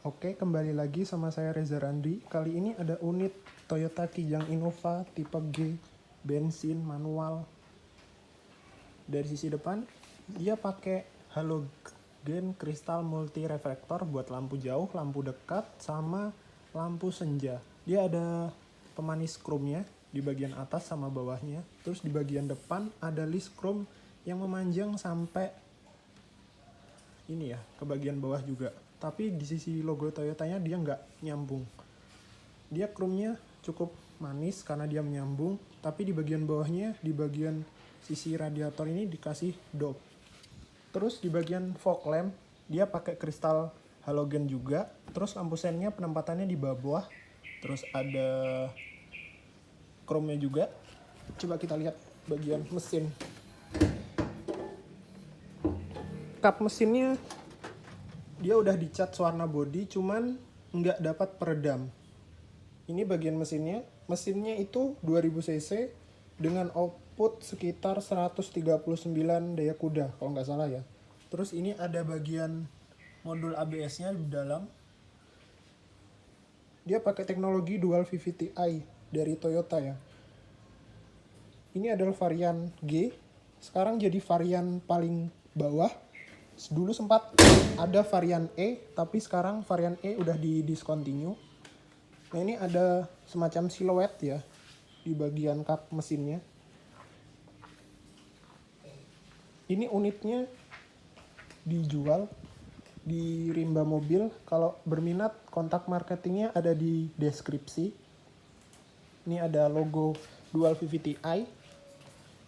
Oke, kembali lagi sama saya Reza Randi. Kali ini ada unit Toyota Kijang Innova tipe G, bensin manual. Dari sisi depan, dia pakai halogen kristal multi reflektor buat lampu jauh, lampu dekat, sama lampu senja. Dia ada pemanis chrome-nya di bagian atas sama bawahnya. Terus di bagian depan ada list chrome yang memanjang sampai ini ya, ke bagian bawah juga. Tapi di sisi logo Toyotanya dia nggak nyambung. Dia chrome-nya cukup manis karena dia menyambung, tapi di bagian bawahnya, di bagian sisi radiator ini dikasih dop. Terus di bagian fog lamp, dia pakai kristal halogen juga. Terus lampu sennya penempatannya di bawah. Terus ada chrome-nya juga. Coba kita lihat bagian mesin. Kap mesinnya dia udah dicat warna body, cuman nggak dapat peredam. Ini bagian mesinnya. Mesinnya itu 2000 cc dengan output sekitar 139 daya kuda kalau nggak salah ya. Terus ini ada bagian modul ABS-nya di dalam. Dia pakai teknologi dual VVT-i dari Toyota ya. Ini adalah varian G. Sekarang jadi varian paling bawah. Dulu sempat ada varian E, tapi sekarang varian E udah di discontinue. Nah, ini ada semacam siluet ya di bagian kap mesinnya. Ini unitnya dijual di Rimba Mobil. Kalau berminat, kontak marketingnya ada di deskripsi. Ini ada logo Dual VVT-i.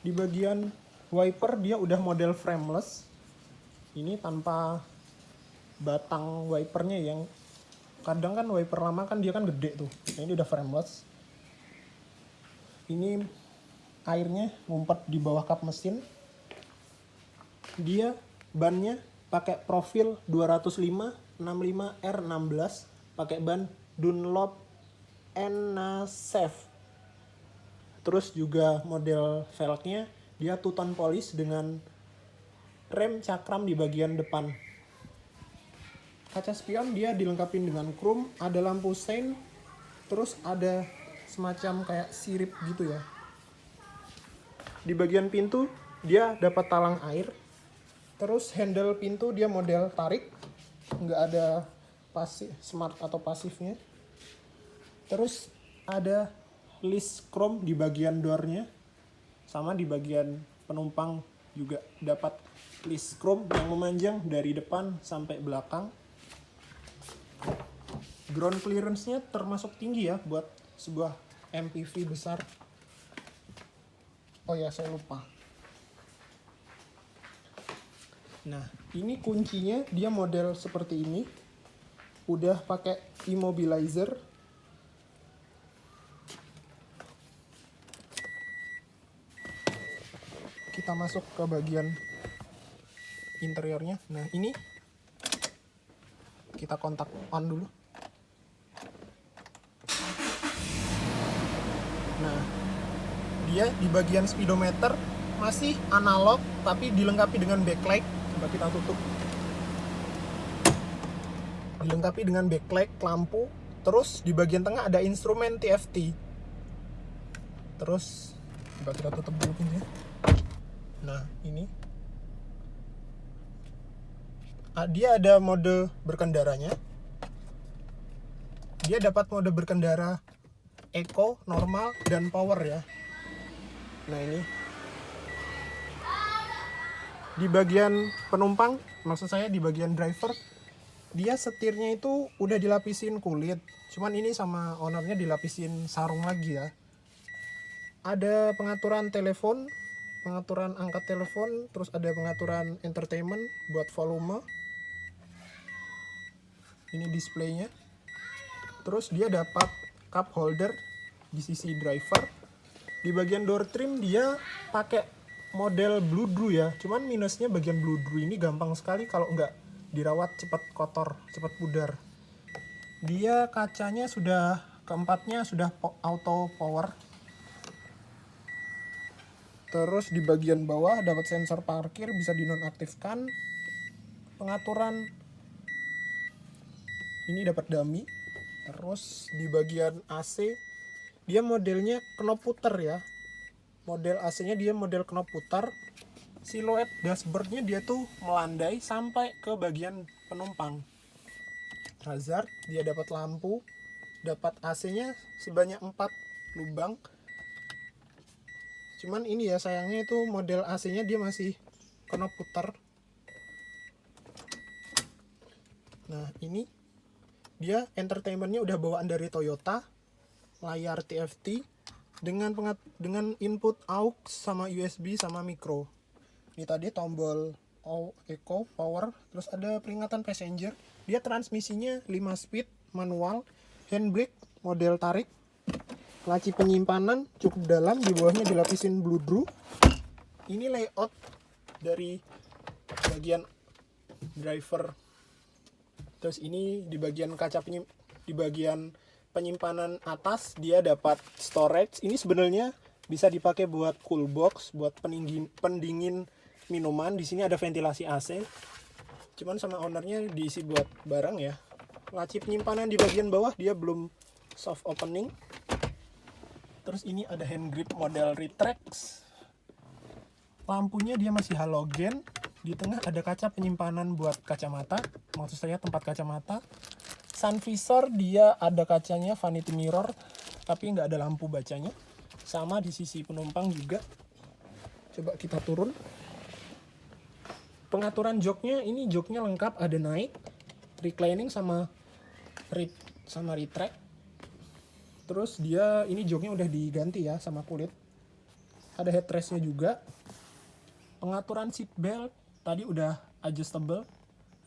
Di bagian wiper dia udah model frameless. Ini tanpa batang wipernya yang kadang kan wiper lama kan dia kan gede tuh. Nah, ini udah frameless. Ini airnya ngumpet di bawah kap mesin. Dia bannya pakai profil 205 65 R16, pakai ban Dunlop N-Safe. Terus juga model velgnya dia two-tone polish dengan rem cakram di bagian depan. Kaca spion dia dilengkapi dengan chrome, ada lampu sein, terus ada semacam kayak sirip gitu ya. Di bagian pintu dia dapat talang air. Terus handle pintu dia model tarik, nggak ada pasif, smart atau pasifnya. Terus ada list chrome di bagian doornya, sama di bagian penumpang juga dapat list chrome yang memanjang dari depan sampai belakang. Ground clearance-nya termasuk tinggi ya buat sebuah MPV besar. Oh ya, saya lupa. Nah, ini kuncinya dia model seperti ini. Udah pakai immobilizer. Kita masuk ke bagian interiornya. Nah, ini kita kontak on dulu. Nah, dia di bagian speedometer masih analog tapi dilengkapi dengan backlight. Coba kita tutup. Dilengkapi dengan backlight, lampu. Terus di bagian tengah ada instrumen TFT. Terus coba kita tutup dulu pintunya. Nah, ini dia ada mode berkendaranya. Dia dapat mode berkendara Eco, normal, dan power ya. Nah, ini di bagian penumpang, maksud saya di bagian driver, dia setirnya itu udah dilapisin kulit. Cuman ini sama ownernya dilapisin sarung lagi ya. Ada pengaturan telepon, pengaturan angkat telepon, terus ada pengaturan entertainment buat volume. Ini displaynya. Terus dia dapat cup holder di sisi driver. Di bagian door trim dia pakai model Blue Drew ya. Cuman minusnya bagian Blue Drew ini gampang sekali kalau nggak dirawat cepat kotor, cepat pudar. Dia kacanya sudah keempatnya sudah auto power. Terus di bagian bawah dapat sensor parkir, bisa dinonaktifkan. Pengaturan Ini dapat dummy. Terus di bagian AC dia modelnya knop puter ya. Model AC-nya dia model knop putar. Siluet dashboardnya dia tuh melandai sampai ke bagian penumpang. Hazard, dia dapat lampu, dapat AC-nya sebanyak 4 lubang. Cuman ini ya sayangnya itu model AC-nya dia masih knop putar. Nah ini dia entertainmentnya udah bawaan dari Toyota, layar TFT dengan input aux sama USB sama micro. Ini tadi tombol eco power, terus ada peringatan passenger. Dia transmisinya 5 speed manual, handbrake model tarik, laci penyimpanan cukup dalam, di bawahnya dilapisin bludru. Ini layout dari bagian driver. Terus ini di bagian di bagian penyimpanan atas dia dapat storage. Ini sebenarnya bisa dipakai buat cool box, buat pendingin minuman. Di sini ada ventilasi AC. Cuman sama ownernya diisi buat barang ya. Laci penyimpanan di bagian bawah dia belum soft opening. Terus ini ada hand grip model Retrax. Lampunya dia masih halogen. Di tengah ada kaca penyimpanan buat kacamata, maksud saya tempat kacamata. Sun visor dia ada kacanya vanity mirror, tapi nggak ada lampu bacanya. Sama di sisi penumpang juga. Coba kita turun. Pengaturan joknya, ini joknya lengkap, ada naik, reclining sama retract. Terus dia ini joknya udah diganti ya sama kulit. Ada headrestnya juga. Pengaturan seat belt tadi udah adjustable.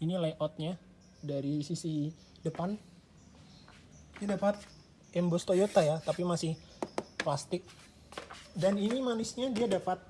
Ini layoutnya dari sisi depan. Ini dapat emboss Toyota ya, tapi masih plastik. Dan ini manisnya dia dapat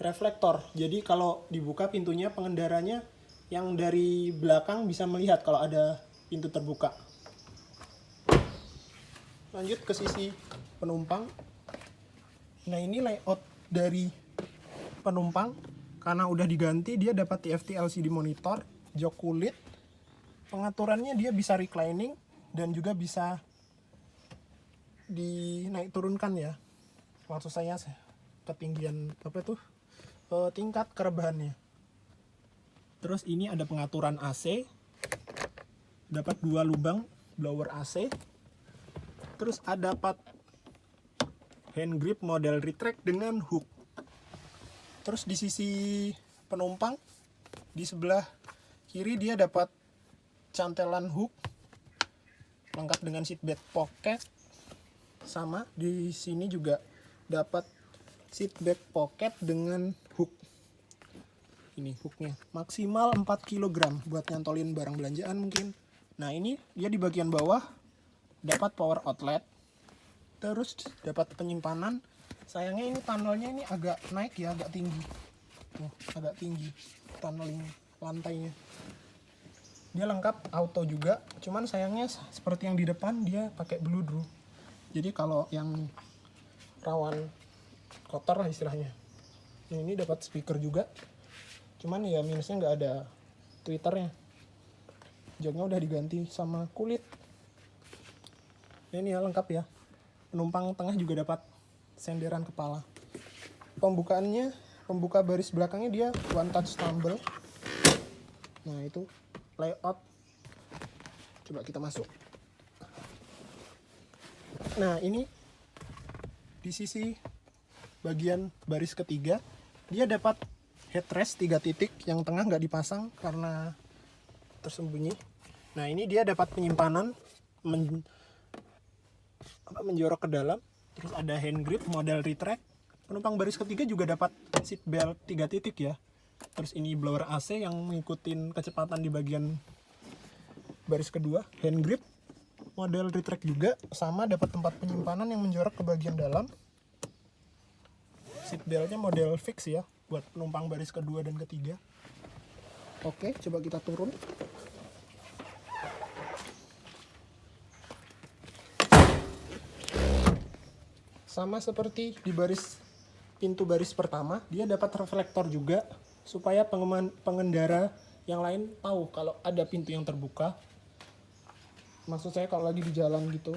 reflektor. Jadi kalau dibuka pintunya, pengendaranya yang dari belakang bisa melihat kalau ada pintu terbuka. Lanjut ke sisi penumpang. Nah ini layout dari penumpang. Karena udah diganti, dia dapat TFT LCD monitor, jok kulit. Pengaturannya dia bisa reclining dan juga bisa dinaik turunkan ya. Maksud saya ketinggian tingkat kerebahannya. Terus ini ada pengaturan AC. Dapat 2 lubang blower AC. Terus ada dapat hand grip model Retract dengan hook. Terus di sisi penumpang di sebelah kiri dia dapat cantelan hook lengkap dengan seatbelt pocket. Sama di sini juga dapat seatbelt pocket dengan hook. Ini hooknya maksimal 4 kg buat nyantolin barang belanjaan mungkin. Nah ini dia di bagian bawah dapat power outlet. Terus dapat penyimpanan. Sayangnya ini tunnelnya ini agak naik ya, agak tinggi. Agak tinggi tunneling lantainya. Dia lengkap auto juga, cuman sayangnya seperti yang di depan dia pakai bludru. Jadi kalau yang rawan kotor lah istilahnya. Nah, ini dapat speaker juga. Cuman ya minusnya nggak ada tweeternya. Joknya udah diganti sama kulit. Nah, ini ya lengkap ya. Penumpang tengah juga dapat senderan kepala. Pembuka baris belakangnya dia one touch tumble. Nah itu layout. Coba kita masuk. Nah ini di sisi bagian baris ketiga dia dapat headrest 3 titik, yang tengah nggak dipasang karena tersembunyi. Nah ini dia dapat penyimpanan menjorok ke dalam. Terus ada hand grip model Retract. Penumpang baris ketiga juga dapat seat belt 3 titik ya. Terus ini blower AC yang ngikutin kecepatan di bagian baris kedua. Hand grip model Retract juga, sama dapat tempat penyimpanan yang menjorok ke bagian dalam. Seat beltnya model fix ya buat penumpang baris kedua dan ketiga. Oke, coba kita turun. Sama seperti di pintu baris pertama, dia dapat reflektor juga supaya pengendara yang lain tahu kalau ada pintu yang terbuka. Maksud saya kalau lagi di jalan gitu.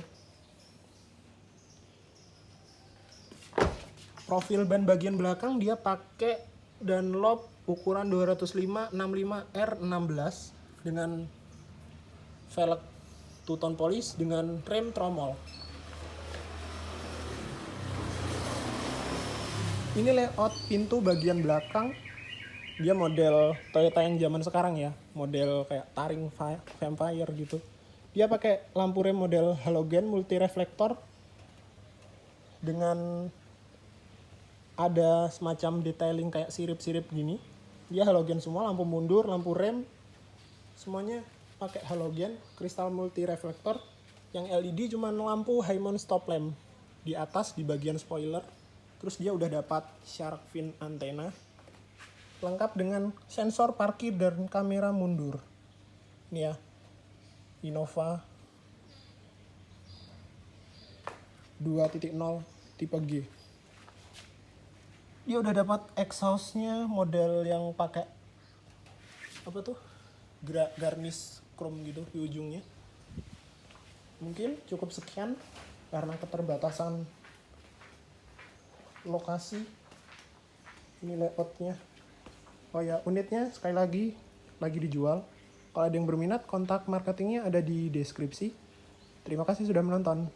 Profil ban bagian belakang dia pakai Dunlop ukuran 205 65 R16 dengan velg two-tone polish dengan rem tromol. Ini layout pintu bagian belakang. Dia model Toyota yang zaman sekarang ya, model kayak taring vampire gitu. Dia pakai lampu rem model halogen multi reflektor dengan ada semacam detailing kayak sirip-sirip gini. Dia halogen semua, lampu mundur, lampu rem, semuanya pakai halogen, kristal multi reflektor. Yang LED cuma lampu high mount stop lamp di atas di bagian spoiler. Terus dia udah dapat shark fin antena, lengkap dengan sensor parkir dan kamera mundur. Ini ya, Innova 2.0 tipe G. Dia udah dapat exhaustnya model yang pakai apa tuh, garnish chrome gitu di ujungnya. Mungkin cukup sekian karena keterbatasan lokasi. Ini layoutnya. Oh ya, unitnya sekali lagi dijual. Kalau ada yang berminat, kontak marketingnya ada di deskripsi. Terima kasih sudah menonton.